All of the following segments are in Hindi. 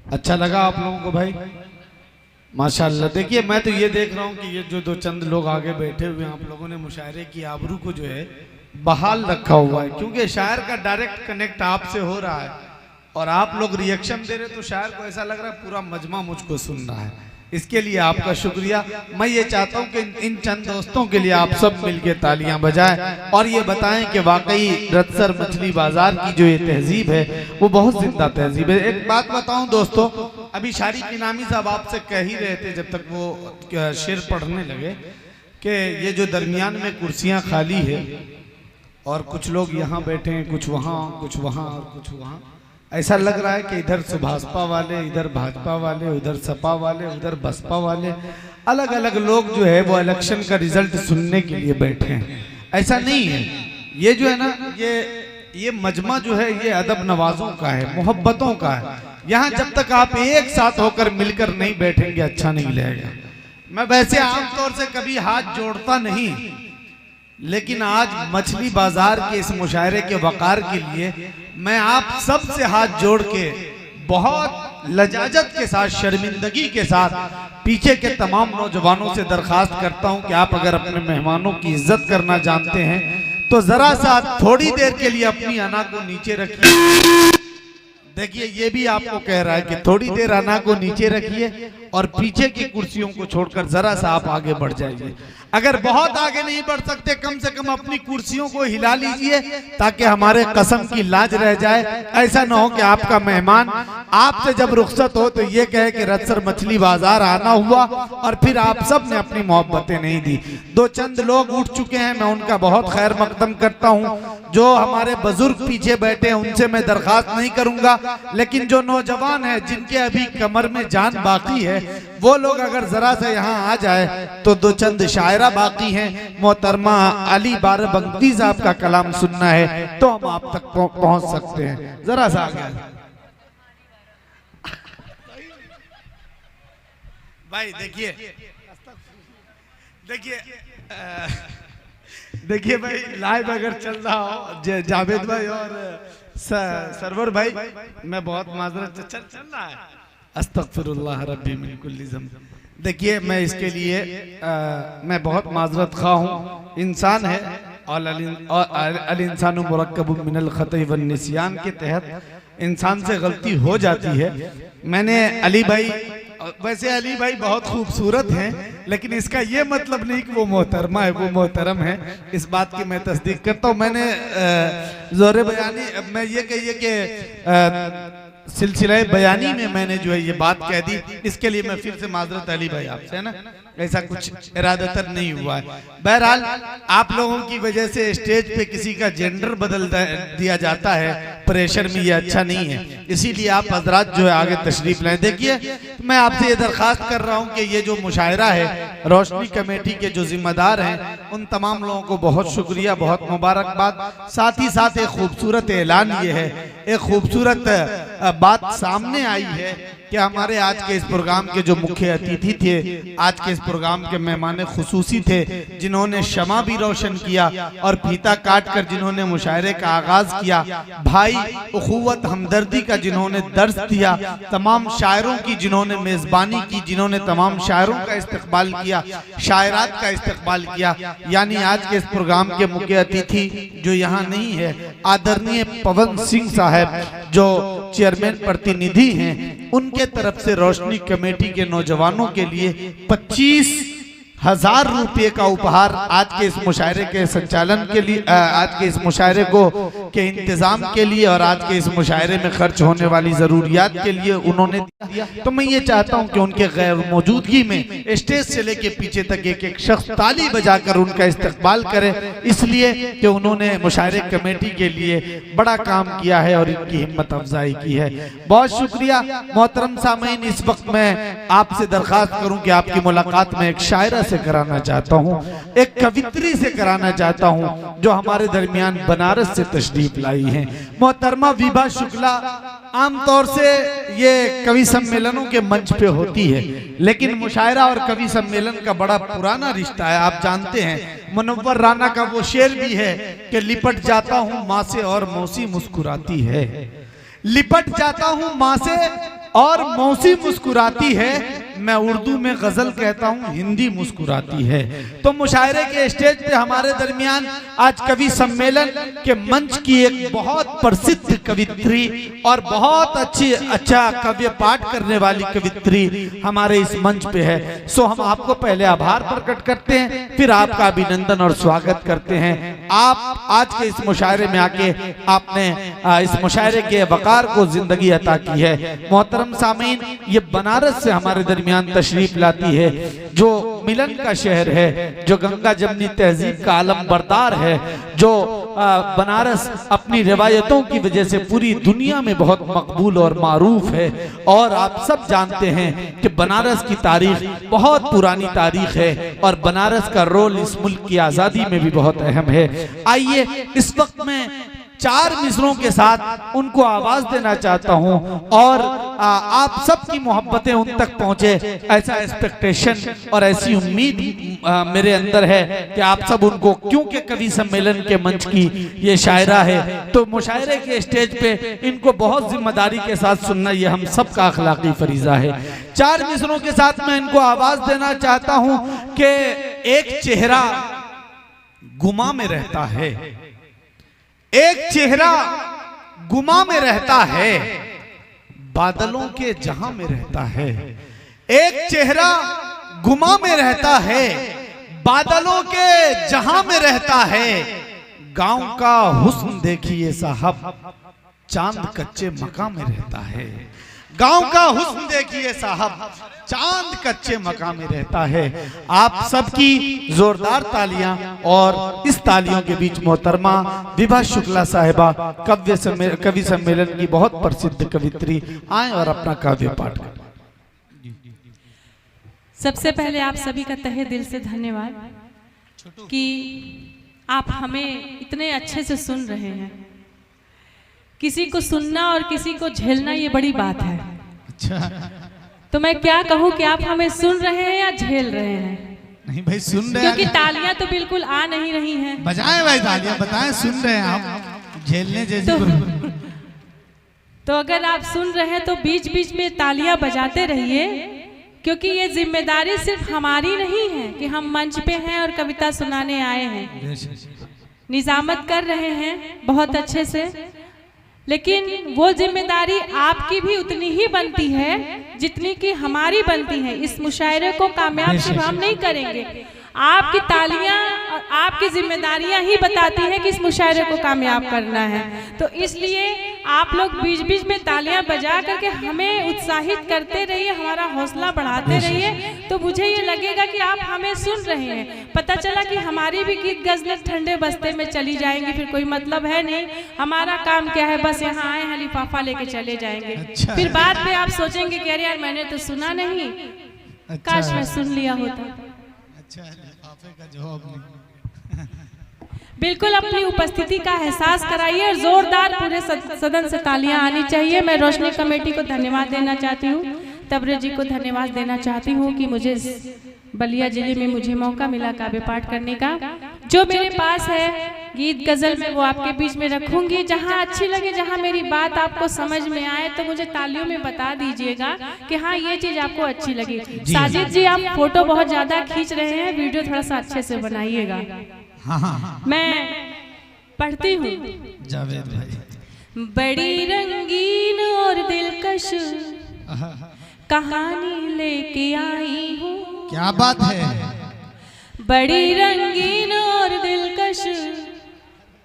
अच्छा लगा आप लोगों को भाई? माशाल्लाह। देखिए मैं तो ये देख रहा हूँ कि ये जो दो चंद लोग आगे बैठे हुए हैं, आप लोगों ने मुशायरे की आबरू को जो है बहाल रखा हुआ है, क्योंकि शायर का डायरेक्ट कनेक्ट आपसे हो रहा है और आप लोग रिएक्शन दे रहे, तो शायर को ऐसा लग रहा है पूरा मजमा मुझको सुन रहा है। इसके लिए आपका शुक्रिया। मैं ये चाहता हूँ कि इन चंद दोस्तों के लिए आप सब मिलके तालियां बजाएं और ये बताएं कि वाकई रतसर मछली बाजार की जो ये तहजीब है वो बहुत जिंदा तहजीब है। एक बात बताऊं दोस्तों, अभी शारी इनामी साहब आपसे कह ही रहे थे जब तक वो शेर पढ़ने लगे कि ये जो दरमियान में कुर्सियां खाली है और कुछ लोग यहाँ बैठे हैं, कुछ वहाँ, कुछ वहाँ और कुछ वहाँ, ऐसा लग रहा है कि इधर सुभाषपा वाले, इधर भाजपा वाले, उधर सपा वाले, उधर बसपा वाले, अलग अलग लोग जो है वो इलेक्शन का रिजल्ट सुनने के लिए बैठे हैं। ऐसा नहीं है। ये जो है ना, ये मजमा जो है ये अदब नवाजों का है, मोहब्बतों का है। यहाँ जब तक आप एक साथ होकर मिलकर नहीं बैठेंगे अच्छा नहीं लगेगा। मैं वैसे आमतौर से कभी हाथ जोड़ता नहीं, लेकिन आज मछली बाजार के इस मुशायरे के वकार के लिए मैं आप सब से हाथ जोड़ के बहुत लजाजत के साथ, शर्मिंदगी के साथ पीछे के तमाम नौजवानों से दरखास्त करता हूं कि आप अगर अपने मेहमानों की इज्जत करना जानते हैं तो जरा सा थोड़ी देर के लिए अपनी अना को नीचे रखिए। देखिए ये भी आपको कह रहा है कि थोड़ी देर अना को नीचे रखिए और पीछे की कुर्सियों को छोड़कर जरा सा आप आगे बढ़ जाइए। अगर बहुत आगे नहीं बढ़ सकते, कम से कम अपनी कुर्सियों को हिला लीजिए ताकि हमारे कसम की लाज रह जाए। ऐसा ना हो कि आपका मेहमान आपसे जब रुखसत हो तो ये कहे कि रतसर मछली बाजार आना हुआ और फिर आप सब ने अपनी मोहब्बतें नहीं दी। दो चंद लोग उठ चुके हैं, मैं उनका बहुत खैर मकदम करता हूँ। जो हमारे बुजुर्ग पीछे बैठे हैं उनसे मैं दरखास्त नहीं करूंगा, लेकिन जो नौजवान है जिनके अभी कमर में जान बाकी है वो लोग अगर जरा सा यहाँ आ जाए तो दो चंद शायरा बाकी हैं। मोहतरमा अली बाराबंकी साहब का कलाम सुनना है तो हम आप तक पहुंच सकते हैं। जरा सा आगे भाई। देखिए भाई, लाइव अगर चल रहा हो जावेद भाई और सरवर भाई, मैं बहुत माजरत चल रहा है। अस्तगफिरुल्लाह रब्बी मिन कुल्ली ज़ंब। देखिए मैं इसके लिए मैं बहुत माजरत खा हूँ। इंसान है और अल इंसानु मुरक्कबुम मिनल खतई वन निस्यान के तहत इंसान से गलती हो जाती है। मैंने अली भाई, वैसे अली भाई बहुत खूबसूरत हैं, लेकिन इसका ये मतलब नहीं कि वो मोहतरमा है, वो मोहतरम है। इस बात की मैं तस्दीक करता हूँ। मैंने ज़ोरे बयानी, मैं ये कहिए कि सिलसिला बयानी में मैंने जो है ये बात कह दी, इसके लिए मैं फिर से माजरत अली भाई आपसे, है ना, ऐसा कुछ इरादतन नहीं हुआ है। बहरहाल आप लोगों की वजह से स्टेज पे किसी का जेंडर बदल दिया जाता है, प्रेशर में ये अच्छा नहीं है, इसीलिए आप हजरात जो है आगे तशरीफ लाएं। देखिए मैं आपसे ये दरखास्त कर रहा हूँ कि ये जो मुशायरा है, रोशनी कमेटी के जो जिम्मेदार हैं उन तमाम लोगों को बहुत शुक्रिया, बहुत मुबारकबाद। साथ ही साथ एक खूबसूरत ऐलान ये है, एक खूबसूरत बात सामने आई है कि हमारे आज के इस प्रोग्राम के जो मुख्य अतिथि थे, आज के इस प्रोग्राम के मेहमान खुसूसी थे, जिन्होंने शमा भी रोशन किया और फीता काट कर जिन्होंने मुशायरे का आगाज किया, भाई उखुवत हमदर्दी का जिन्होंने दर्स दिया, तमाम शायरों की जिन्होंने मेजबानी की, जिन्होंने तमाम शायरों का इस्तकबाल किया, शायरात का इस्तकबाल किया, यानी आज के इस प्रोग्राम के मुख्य अतिथि जो यहाँ नहीं है, आदरणीय पवन सिंह साहब जो चेयरमैन प्रतिनिधि हैं, उनके तरफ से रोशनी कमेटी के नौजवानों के लिए 25,000 रुपये का उपहार आज के इस मुशायरे के संचालन के लिए, आज के इस मुशायरे को के इंतजाम के लिए और आज के इस मुशायरे में खर्च होने वाली जरूरियात के लिए उन्होंने दिया। तो मैं ये चाहता हूं कि उनके गैर मौजूदगी में स्टेज से लेके पीछे तक एक एक शख्स ताली बजाकर उनका इस्तकबाल करे, इसलिए कि उन्होंने मुशायरे कमेटी के लिए बड़ा काम किया है और इनकी हिम्मत अफजाई की है। बहुत शुक्रिया। मोहतरम सामीन, इस वक्त मैं आपसे दरखास्त करूं कि आपकी मुलाकात में एक शायरा से कराना चाहता हूं, एक कवित्री से कराना चाहता हूं जो हमारे दरमियान बनारस से तशरीफ लाई हैं। मोहतरमा विभा शुक्ला आमतौर से ये कवि सम्मेलनों के मंच पे होती है, लेकिन मुशायरा और कवि सम्मेलन का बड़ा पुराना रिश्ता है। आप जानते हैं मुनव्वर राना का वो शेर भी है कि लिपट जाता हूँ माँ से और मौसी मुस्कुराती है। लिपट जाता हूँ माँ से और मौसी मुस्कुराती है, मैं उर्दू में गजल कहता हूँ, हिंदी मुस्कुराती है। तो मुशायरे के स्टेज पे हमारे दरमियान आज कवि सम्मेलन के मंच की एक बहुत प्रसिद्ध कवित्री और बहुत अच्छा काव्य पाठ करने वाली कवित्री हमारे इस मंच पे है। सो हम आपको पहले आभार प्रकट करते हैं, फिर आपका अभिनंदन और स्वागत करते हैं। आप आज के इस मुशायरे में आके आपने इस मुशायरे के वकार को जिंदगी अता की है। मोहतरम सामीन, ये बनारस से हमारे दरमियान तशरीफ लाती है, जो मिलन का शहर है, जो गंगा जमनी तहजीब का आलम बरदार है, जो बनारस अपनी रिवायतों की वजह से पूरी दुनिया में बहुत मकबूल और मारूफ है। और आप सब जानते हैं कि बनारस की तारीख बहुत पुरानी तारीख है और बनारस का रोल इस मुल्क की आज़ादी में भी बहुत अहम है। आइए इस वक्त में 4 मिसरों के साथ उनको आवाज देना चाहता हूं और आप सबकी मोहब्बतें उन तक पहुंचे, ऐसा एक्सपेक्टेशन और ऐसी उम्मीद मेरे अंदर है कि आप सब उनको, क्योंकि कवि सम्मेलन के मंच की ये शायरा है तो मुशायरे के स्टेज पे इनको बहुत जिम्मेदारी के साथ सुनना ये हम सब का अखलाकी फरीजा है। 4 मिसरों के साथ मैं इनको आवाज देना चाहता हूं कि एक चेहरा गुमा में रहता है, एक चेहरा गुमा में रहता है, बादलों के जहां में रहता है। एक चेहरा गुमा में रहता है, बादलों के जहां में रहता है। गांव का हुस्न देखिए साहब, चांद कच्चे मकान में रहता है। गांव का हुस्न देखिए साहब, चांद कच्चे मकान में रहता है। आप सबकी जोरदार तालियां और इस तालियों के बीच मोहतरमा विभा शुक्ला साहिबा कवि सम्मेलन की बहुत प्रसिद्ध कवित्री आए और अपना काव्य पाठ करें। सबसे पहले आप सभी का तहे दिल से धन्यवाद कि आप हमें इतने अच्छे से सुन रहे हैं। किसी को सुनना और किसी को झेलना ये बड़ी बात है। अच्छा, तो मैं क्या कहूँ कि आप हमें सुन रहे हैं या झेल रहे हैं? नहीं भाई सुन रहे हैं, क्योंकि तालियां तो बिल्कुल आ नहीं रही हैं। बजाएं भाई तालियां, बताएं सुन रहे हैं आप, झेलने जैसी तो अगर आप सुन रहे हैं तो बीच बीच में तालियां बजाते रहिए, क्योंकि ये जिम्मेदारी सिर्फ हमारी नहीं है कि हम मंच पे हैं और कविता सुनाने आए हैं। निजामत कर रहे हैं बहुत अच्छे से, लेकिन वो जिम्मेदारी आपकी भी उतनी ही बनती है जितनी कि हमारी बनती है। इस मुशायरे को कामयाब सिर्फ हम नहीं करेंगे, आपकी तालियां और आपकी जिम्मेदारियां ही बताती हैं कि इस मुशायरे को कामयाब करना है। तो इसलिए आप लोग बीच बीच में तालियां बजा करके हमें उत्साहित करते रहिए, हमारा हौसला बढ़ाते रहिए, तो मुझे ये लगेगा कि आप हमें सुन रहे हैं। पता चला कि हमारी भी गीत गजलें ठंडे बस्ते में चली जाएंगी, फिर कोई मतलब है नहीं। हमारा काम क्या है, बस यहाँ आए हैं लिफाफा लेके चले जाएंगे। अच्छा। फिर बाद में आप सोचेंगे कि अरे यार मैंने तो सुना नहीं, अच्छा। काश मैं सुन लिया होता। अच्छा, लिफाफे का जवाब नहीं। बिल्कुल अपनी उपस्थिति का एहसास कराइए और जोरदार पूरे सदन से तालियां आनी चाहिए। मैं रोशनी कमेटी को धन्यवाद देना चाहती हूँ, तबरेज जी को धन्यवाद देना चाहती हूँ कि मुझे बलिया जिले में मुझे मौका मिला काव्य पाठ करने का। जो मेरे पास है गीत गजल में वो आपके बीच में रखूंगी। जहाँ अच्छी लगे, जहाँ मेरी बात आपको समझ में आए तो मुझे तालियों में बता दीजिएगा कि हाँ ये चीज आपको अच्छी लगी। साजिद जी आप फोटो बहुत ज्यादा खींच रहे हैं, वीडियो थोड़ा सा अच्छे से बनाइएगा। मैं पढ़ती हूँ। जावेद भाई। बड़ी रंगीन और दिलकश कहानी लेके आई हूँ। क्या बात है। बड़ी रंगीन और दिलकश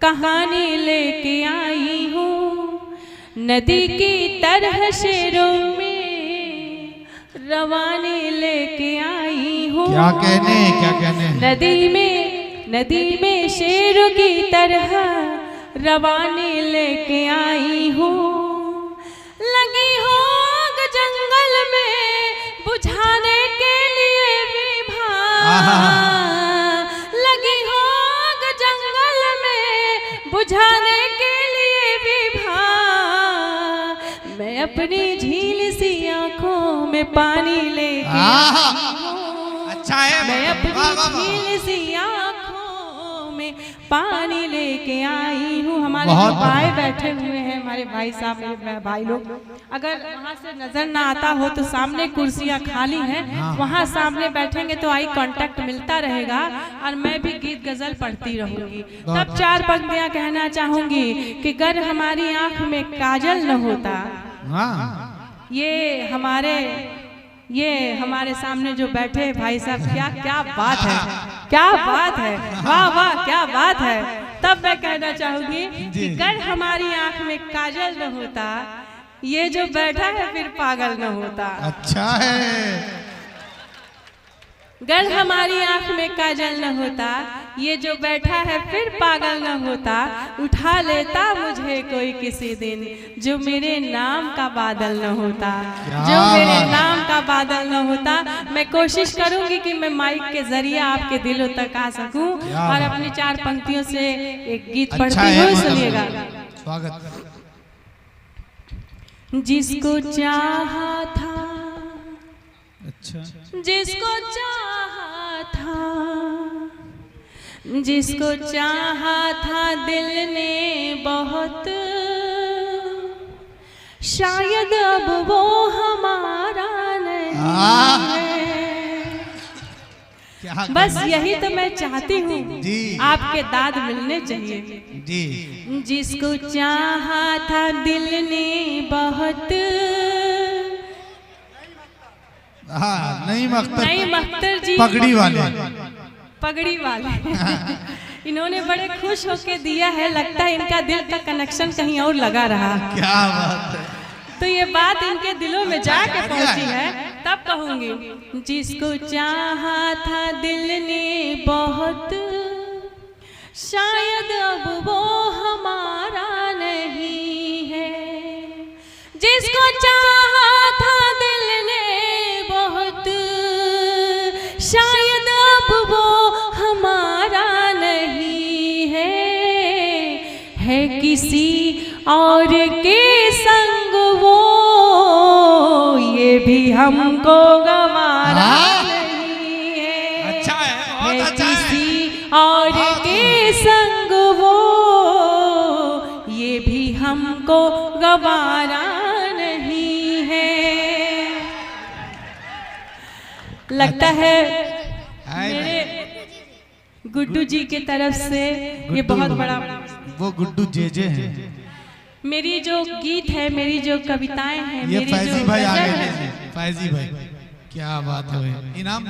कहानी लेके आई हूँ। नदी की तरह शेरों में रवानी लेके आई हूँ। क्या कहने नदी में शेरों की तरह रवानी लेके आई हूँ। लगी हो आग जंगल में बुझाने के लिए विभा, लगी हो आग जंगल में बुझाने के लिए विभा। मैं अपनी झील सी आंखों में पानी लेके आई हूँ। अच्छा है। मैं अपनी झील सी पानी लेके आई हूँ। हमारे बहुत भाई बैठे हुए हैं, हमारे भाई साहब, मेरे भाई लोग, अगर वहाँ से नजर ना आता हो तो सामने कुर्सियाँ खाली हैं, वहाँ सामने बैठेंगे तो आई कांटेक्ट मिलता रहेगा और मैं भी गीत गजल पढ़ती रहूंगी। तब 4 पंक्तियाँ कहना चाहूंगी कि अगर हमारी आंख में काजल न होता, हाँ ये हमारे सामने जो बैठे भाई साहब, क्या बात है, क्या बात है, वाह वाह क्या बात है। तब मैं कहना चाहूंगी कि अगर हमारी आंख में काजल न होता, ये जो बैठा है फिर पागल न होता। अच्छा है। अगर हमारी आंख में काजल न होता, ये जो बैठा है फिर पागल न होता। उठा लेता मुझे कोई किसी दिन, जो मेरे नाम का बादल न होता, जो मेरे नाम का बादल न होता। मैं कोशिश करूंगी कि मैं माइक के जरिए आपके दिलों तक आ सकूं और अपनी 4 पंक्तियों से एक गीत पढ़ती हुई सुनिएगा। स्वागत। जिसको चाहा था, अच्छा, जिसको चाहा था, जिसको चाहा था दिल ने बहुत, शायद अब वो हमारा नहीं है। बस यही तो मैं चाहती हूँ, आपके दाद मिलने चाहिए जी। जिसको चाहा था दिल ने बहुत, हाँ, नहीं मख्तर जी, पगड़ी वाले इन्होंने बड़े खुश होके दिया है, लगता है इनका दिल का कनेक्शन कहीं और लगा रहा। क्या बात है। तो ये बात इनके दिलों में जाके पहुंची है, तब कहूंगी। जिसको चाहा था दिल ने बहुत, शायद अब वो हमारा नहीं है। जिसको चाहा था दिल ने बहुत, शायद अब वो हमारा नहीं है किसी और के संग वो, ये भी हमको गवारा नहीं है। अच्छा है, बहुत अच्छा है। किसी और के संग वो, ये भी हमको गवारा नहीं है। लगता है मेरे गुड्डू जी की तरफ से ये बहुत बड़ा, वो गुड्डू जे हैं। मेरी जो गीत है, मेरी जो कविताएं हैं, ये मेरी फैजी जो भाई आ गजल गए है, हैं। फैजी भाई, क्या बात है। इनाम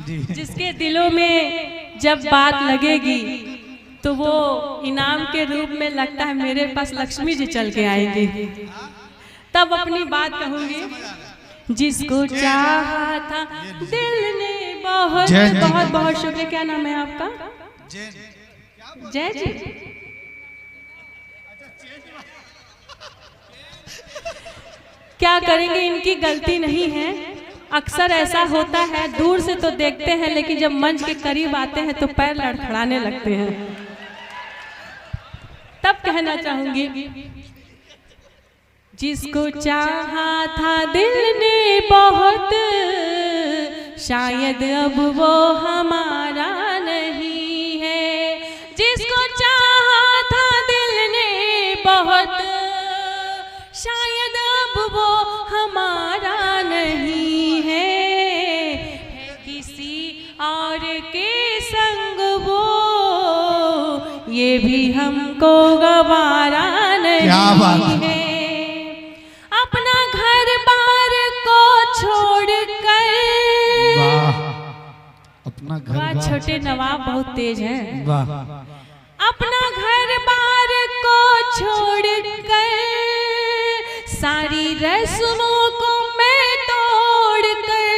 जी। जिसके दिलों में जब बात लगेगी तो वो इनाम के रूप में लगता है मेरे पास लक्ष्मी जी चल के आएंगी, तब अपनी बात कहूंगी। जिसको चाहा था दिल ने बहुत, बहुत बहुत शुक्रिया। क्या नाम है आपका? जय जी। क्या करेंगे, इनकी गलती नहीं है। अक्सर ऐसा होता है, दूर से तो देखते हैं लेकिन जब मंच के करीब आते हैं तो पैर लड़खड़ाने लगते हैं। तब कहना चाहूंगी, जिसको चाहा था दिल ने बहुत, शायद अब वो हमारा नहीं है। जिसको चाहा था दिल ने बहुत, शायद अब वो हमारा नहीं है किसी और के संग वो, ये भी हमको गवारा नहीं है। अपना घर बार को छोड़कर, अपना घर, छोटे नवाब बहुत तेज हैं। वाह। अपना घर बार को छोड़कर, सारी रस्मों को मैं तोड़कर,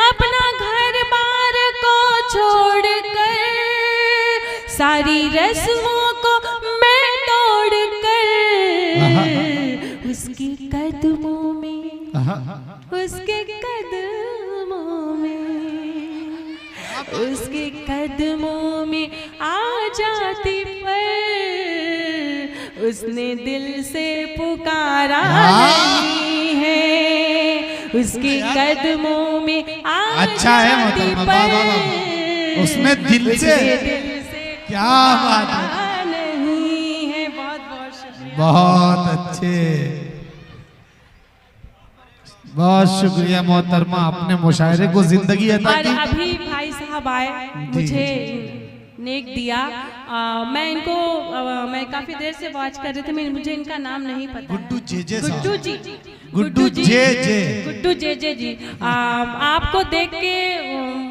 अपना घर बार को छोड़कर, सारी रस्मों को मैं तोड़कर, उसके कदमों में, उसके कदमों में, उसके कदमों में आ जाती पर उसने दिल से पुकारा नहीं है। उसके कदमों में आ अच्छा है जाती मतलब, पर उसने दिल से क्या बात है, नहीं है। बहुत बहुत शुक्रिया। बहुत अच्छे, बहुत शुक्रिया मोहतरमा, अपने मुशायरे को जिंदगी अता और की। अभी भाई साहब आए, मुझे नेक दिया। मैं इनको मैं काफी देर से वॉच कर रही थी, मुझे इनका नाम नहीं पता। गुड्डू जे गुड्डू जी, गुड्डू जे गुड्डू जे जी। आपको देख के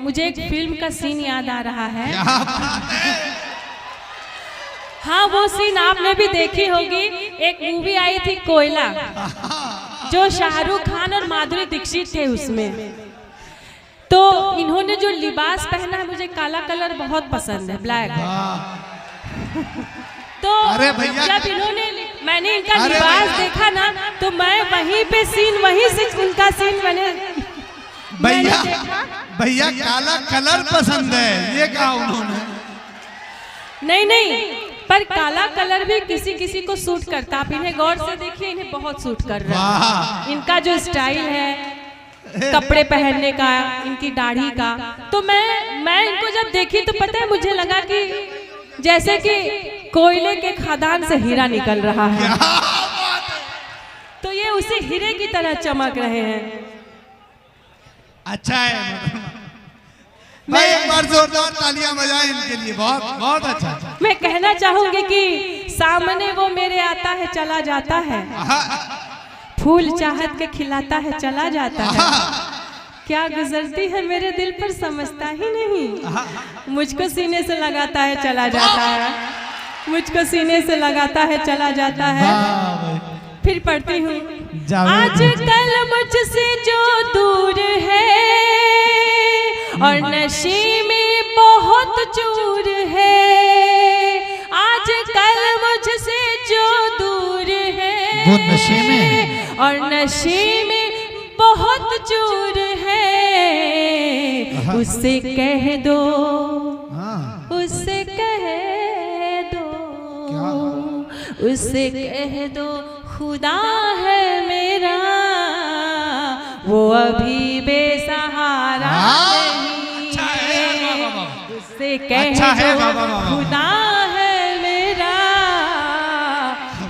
मुझे एक फिल्म का सीन याद आ रहा है। हाँ, वो सीन आपने भी देखी होगी। एक मूवी आई थी कोयला, जो शाहरुख खान और माधुरी दीक्षित थे उसमें। तो इन्होंने जो लिबास पहना है, मुझे काला कलर बहुत पसंद है, ब्लैक। तो अरे भैया, जब मैंने इनका लिबास देखा ना, तो मैं वहीं पे सीन, वहीं से उनका सीन भैया भैया काला कलर पसंद है, ये कहा उन्होंने। नहीं, पर काला कलर भी किसी किसी को सूट करता। आप इन्हें गौर से देखिए, इन्हें बहुत सूट कर रहा है। इनका जो स्टाइल है कपड़े पहनने का, इनकी दाढ़ी का, तो मैं इनको जब देखी तो पता है, मुझे लगा कि जैसे कि कोयले के खदान से हीरा निकल रहा है। तो ये उसी हीरे की तरह चमक रहे हैं। अच्छा है भाई, एक बार जोरदार तालियां बजाएं इनके लिए। बहुत बहुत अच्छा। मैं कहना चाहूंगी कि सामने वो मेरे आता है चला जाता है, फूल चाहत के खिलाता है चला जाता है, क्या गुजरती है मेरे दिल पर समझता ही नहीं, मुझको सीने से लगाता है चला जाता है, मुझको सीने से लगाता है चला जाता है। फिर पढ़ती हूँ, आजकल मुझसे जो दूर है और नशे में बहुत चूर है, आजकल मुझसे जो दूर है वो नशे में और नशे में बहुत चूर है, उससे कह दो, उससे कह दो, उससे कह दो खुदा है मेरा, वो अभी बेसहारा नहीं है, उससे कह दो खुदा है मेरा,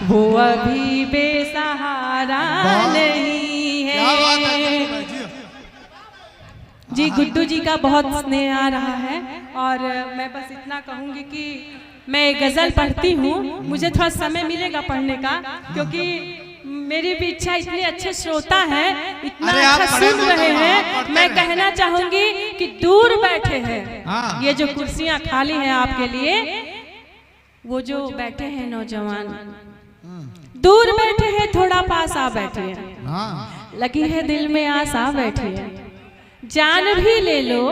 वो अभी बेसहारा नहीं है। जी, गुड्डू जी का बहुत स्नेह आ रहा है। और मैं बस इतना कहूंगी कि मैं गजल पढ़ती हूँ, मुझे थोड़ा समय मिलेगा पढ़ने का, क्योंकि मेरी भी इच्छा, इतने अच्छे श्रोता हैं, इतना अच्छा सुन रहे हैं। मैं कहना चाहूंगी कि दूर बैठे हैं, ये जो कुर्सियां खाली हैं आपके लिए, वो जो बैठे हैं नौजवान, दूर बैठे हैं, थोड़ा पास आ बैठिए, लगी है दिल में आस आ बैठिए, जान भी ले लो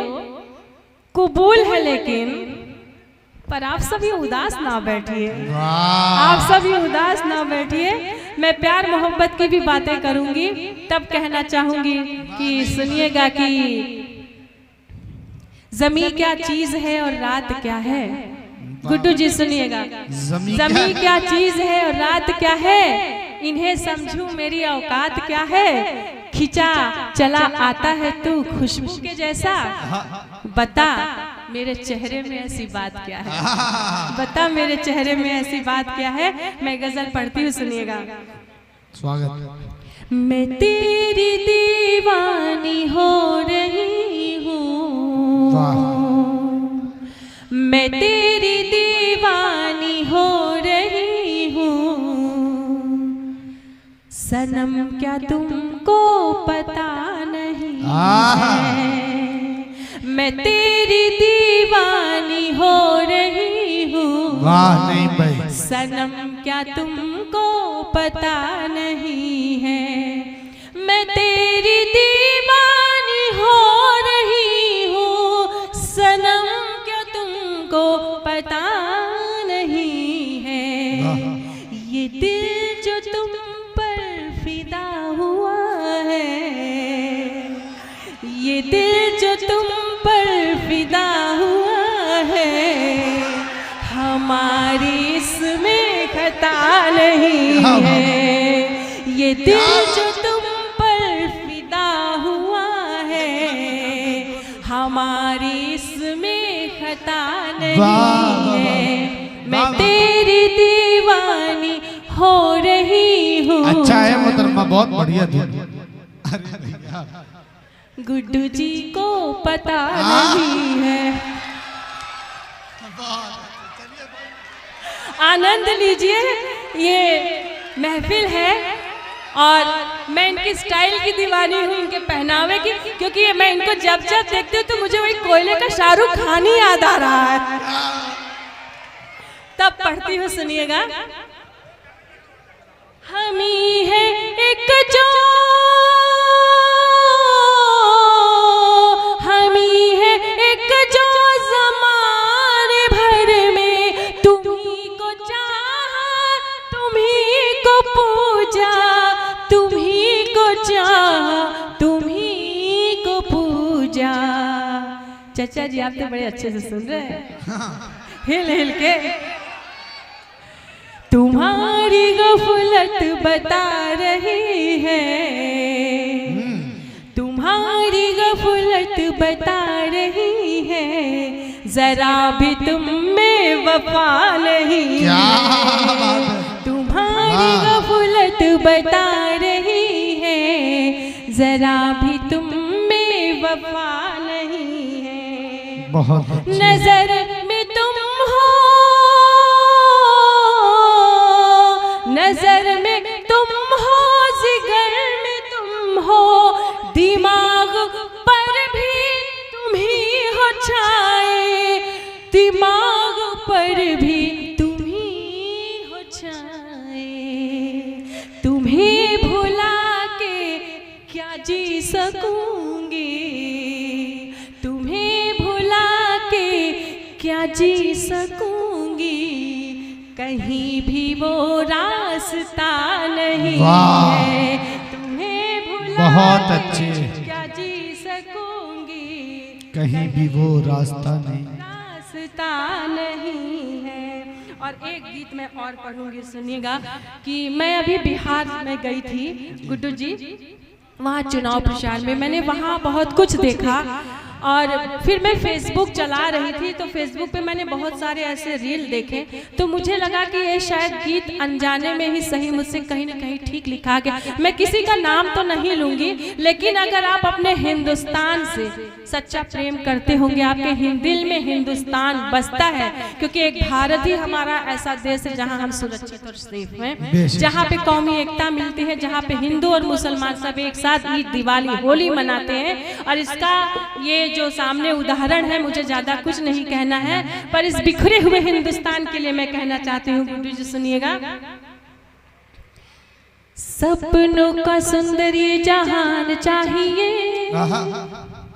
कबूल है लेकिन, पर आप सभी उदास ना बैठिए, आप सभी उदास ना बैठिए। मैं प्यार मोहब्बत की भी बातें करूंगी, तब कहना चाहूंगी कि सुनिएगा कि ज़मीं क्या चीज है और रात क्या है। गुड्डू जी सुनिएगा, ज़मीं क्या चीज है और रात क्या है, इन्हें समझूं मेरी औकात क्या है, खिंचा चला आता है तू खुशबू के जैसा, बता मेरे चेहरे में ऐसी बात क्या है, बता मेरे चेहरे में ऐसी बात क्या है। मैं गजल पढ़ती हूँ, सुनिएगा। स्वागत। मैं तेरी दीवानी हो रही हूँ, मैं तेरी दीवानी हो रही हूँ, सनम क्या तुमको पता नहीं है, मैं तेरी दीवानी हो रही हूँ, वाह नहीं भाई, सनम क्या तुमको पता नहीं है, मैं तेरी दीवानी हो रही हूँ, सनम क्या तुमको पता नहीं है, ये दिल जो तुम पर फिदा हुआ है, ये दिल जो तुम पर फिदा हुआ है, हमारी इसमें खता नहीं है, ये दिल जो तुम पर फिदा हुआ है, हमारी इसमें खता नहीं है। मैं तेरी दीवानी हो रही हूँ। अच्छा है मोहतरमा, बहुत बढ़िया धुन। अरे भैया गुड्डू जी को पता नहीं है। आनंद लीजिए, ये महफिल है और मैं इनकी स्टाइल की दीवानी हूँ, इनके पहनावे की, क्योंकि मैं इनको जब जब देखती हूँ तो मुझे वही कोयले का शाहरुख खान ही याद आ रहा है। तब पढ़ती हूँ, सुनिएगा। हम ही है एक जो, हम ही है एक जो ज़माने भर में तुम्ही को चाहा, तुम्ही को पूजा, तुम्ही को चाहा, तुम्ही को पूजा। चाचा जी आप तो बड़े अच्छे से सुन रहे हैं, हिल हिल के। तुम्हारी गफलत बता रही है, तुम्हारी गफलत बता रही है, जरा भी तुम में वफा नहीं है। तुम्हारी गफलत बता रही है, जरा भी तुम में वफा नहीं है। बहुत नजर में तुम हो, नजर में तुम हो, जिगर में तुम हो, दिमाग पर भी तुम ही हो छाए, दिमाग पर भी तुम ही हो छाए। तुम्हें भुला के क्या जी सकूंगी, तुम्हें भुला के क्या जी सकूंगी, कहीं भी वो रास्ता नहीं है। तुम्हें भुला बहुत अच्छे, क्या जी सकूंगी, कहीं भी वो रास्ता नहीं, रास्ता नहीं है। और एक गीत मैं और पढ़ूंगी, सुनिएगा। कि मैं अभी बिहार में गई थी गुड्डू जी, वहाँ चुनाव प्रचार में मैंने वहाँ बहुत कुछ देखा। और फिर मैं फेसबुक चला रही थी तो फेसबुक पे मैंने बहुत सारे ऐसे रील देखे, तो मुझे लगा कि ये शायद गीत अनजाने में ही सही मुझसे कहीं ना कहीं ठीक लिखा गया। मैं किसी का नाम तो नहीं लूंगी, लेकिन अगर आप अपने हिंदुस्तान से सच्चा प्रेम करते होंगे, आपके दिल में हिंदुस्तान बसता है, क्योंकि एक भारत ही हमारा ऐसा देश है जहाँ हम सुरक्षित और सेफ हैं, जहाँ पे कौमी एकता मिलती है, जहाँ पे हिंदू और मुसलमान सब एक साथ ईद, दिवाली, होली मनाते हैं। और इसका ये जो सामने उदाहरण है, मुझे ज्यादा कुछ नहीं कहना है, पर इस बिखरे हुए हिंदुस्तान के लिए मैं कहना चाहती हूँ। गुड्डू जी सुनिएगा। सपनों का सुंदर ये जहान चाहिए,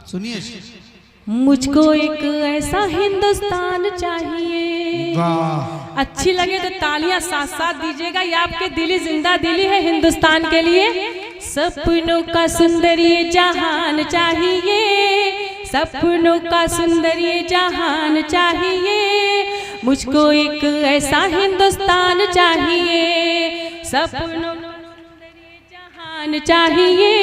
सुनिए, मुझको एक ऐसा हिंदुस्तान चाहिए। वाह, अच्छी लगे तो तालियां साथ साथ दीजिएगा, ये आपके दिली जिंदा दिली है हिंदुस्तान के लिए। सपनों का सुंदर ये जहान चाहिए, सपनों का सुंदर ये जहान चाहिए, मुझको एक ऐसा हिंदुस्तान चाहिए। सपनों का सुंदर ये जहान चाहिए,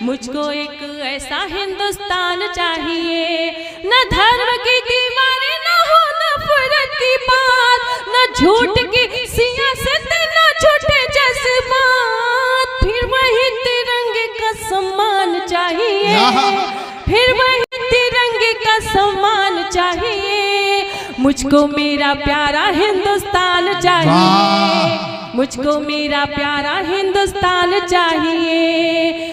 मुझको एक ऐसा हिंदुस्तान चाहिए। न धर्म की दीवारें, न हो नफरत की बात, न झूठ की सियासत, न झूठे जज्बात। फिर वही तिरंगे का सम्मान चाहिए, फिर वही तिरंगे का सम्मान चाहिए। मुझको मेरा प्यारा हिंदुस्तान चाहिए, मुझको मेरा प्यारा हिंदुस्तान चाहिए।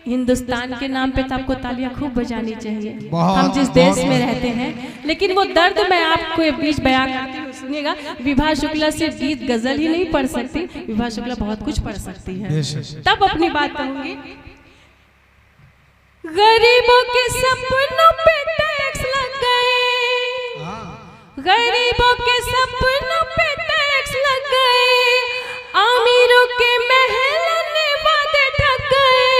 हिंदुस्तान के नाम पे तो आपको तालियां खूब बजानी चाहिए, हम जिस देश में रहते हैं। लेकिन वो दर्द मैं आपको बीच बयां करती हूँ, सुनिएगा। विभा शुक्ला सिर्फ गीत गजल ही नहीं पढ़ सकती, विभा शुक्ला बहुत कुछ पढ़ सकती है, तब अपनी बात कहूंगी। गरीबों के सपनों पे टैक्स लग गए, गरीबों के सपनों पे टैक्स लग गए, अमीरों के महल ने वादे ठग गए।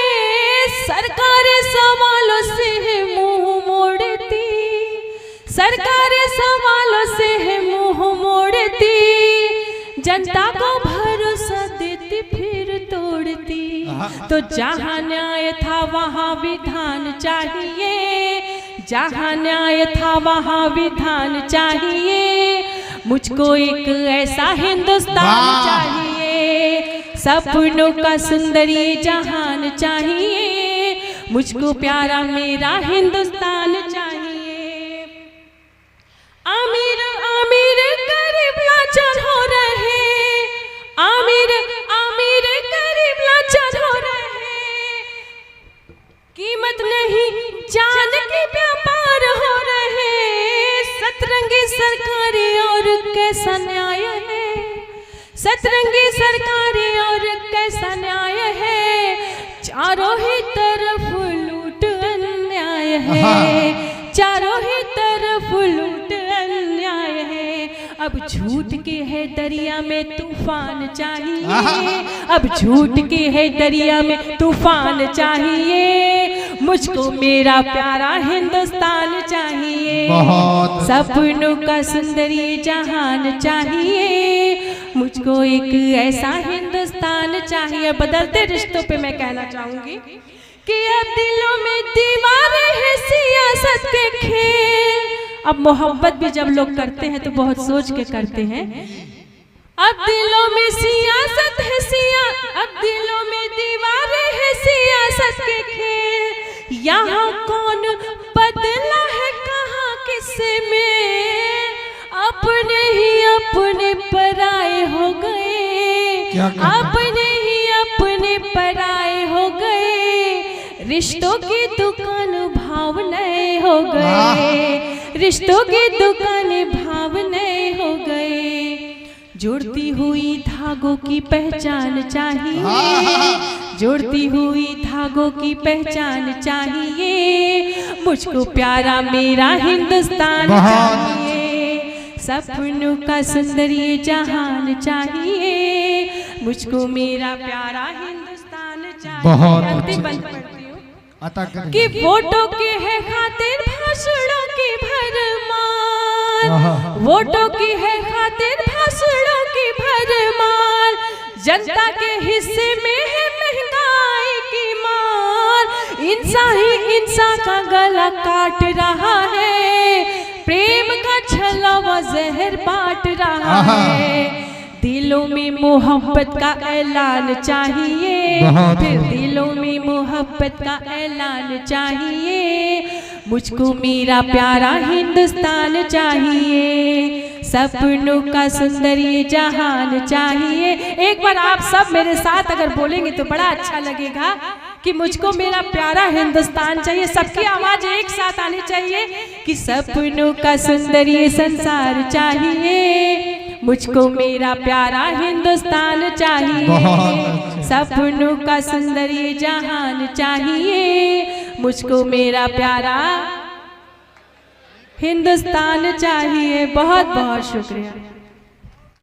सरकारें सवालों से है मुंह मोड़ती, सरकारें सवालों से है मुंह मोड़ती, जनता को भरोसा देती फिर तोड़ती। तो जहाँ न्याय था वहाँ विधान चाहिए, जहाँ न्याय था वहाँ विधान चाहिए। मुझको एक ऐसा हिंदुस्तान चाहिए, सपनों का सुंदर ये जहान चाहिए, मुझको प्यारा मेरा हिंदुस्तान चाहिए। आमिर आमिर गरीब लाचार हो रहे, आमिर आमिर गरीब लाचार हो रहे, कीमत नहीं जान के व्यापार हो रहे, सतरंगी सरकारी और कैसा न्याय है, सतरंगी सरकारी और कैसा न्याय है, चारों ही तरफ लूट अन्याय है, चारों ही तरफ लूट अन्याय है। अब झूठ के है दरिया में तूफान चाहिए, अब झूठ के है दरिया में तूफान चाहिए, मुझको मेरा प्यारा हिंदुस्तान चाहिए, सपनों का सुंदर ये जहान चाहिए, मुझको एक ऐसा हिंदुस्तान चाहिए। बदलते रिश्तों पे मैं कहना चाहूंगी कि अब दिलों में दीवारें हैं सियासत के खेल, अब मोहब्बत भी जब लोग करते हैं तो बहुत सोच के करते हैं, अब दिलों में सियासत है अब दिलों में दीवारें हैं सियासत के खेल, यहाँ कौन बदला है कहाँ किससे में, अपने ही अपने पराए हो गए, अपने ही अपने पराए हो गए, रिश्तों की दुकान भाव नए हो गए, रिश्तों की दुकान भाव नए हो गए, जुड़ती हुई धागों की पहचान चाहिए, जुड़ती हुई धागों की पहचान चाहिए, मुझको प्यारा मेरा हिंदुस्तान चाहिए, सपनों का सुंदर ये जहान चाहिए, मुझको मेरा प्यारा हिंदुस्तान चाहिए। अंतिम बंद पढ़ती हूँ कि वोटों के है खातिर भाषणों की भरमार, वोटों की है खातिर भाषणों की भरमार, जनता के हिस्से में है महंगाई की मार, इंसान ही इंसान का गला काट रहा है, प्रेम का छलावा जहर बांट रहा है, दिलों में मोहब्बत का ऐलान चाहिए, फिर दिलों में मोहब्बत का ऐलान चाहिए, मुझको मेरा प्यारा हिंदुस्तान चाहिए, सपनों का सुंदर ये जहान चाहिए। एक बार आप सब मेरे साथ अगर बोलेंगे तो बड़ा अच्छा लगेगा कि मुझको मेरा प्यारा हिंदुस्तान चाहिए। सबकी आवाज एक साथ आनी चाहिए कि सपनों का सुंदर ये संसार चाहिए, मुझको मेरा प्यारा हिंदुस्तान चाहिए, सपनों का सुंदर ये जहान चाहिए, मुझको मेरा प्यारा हिंदुस्तान चाहिए। बहुत बहुत शुक्रिया।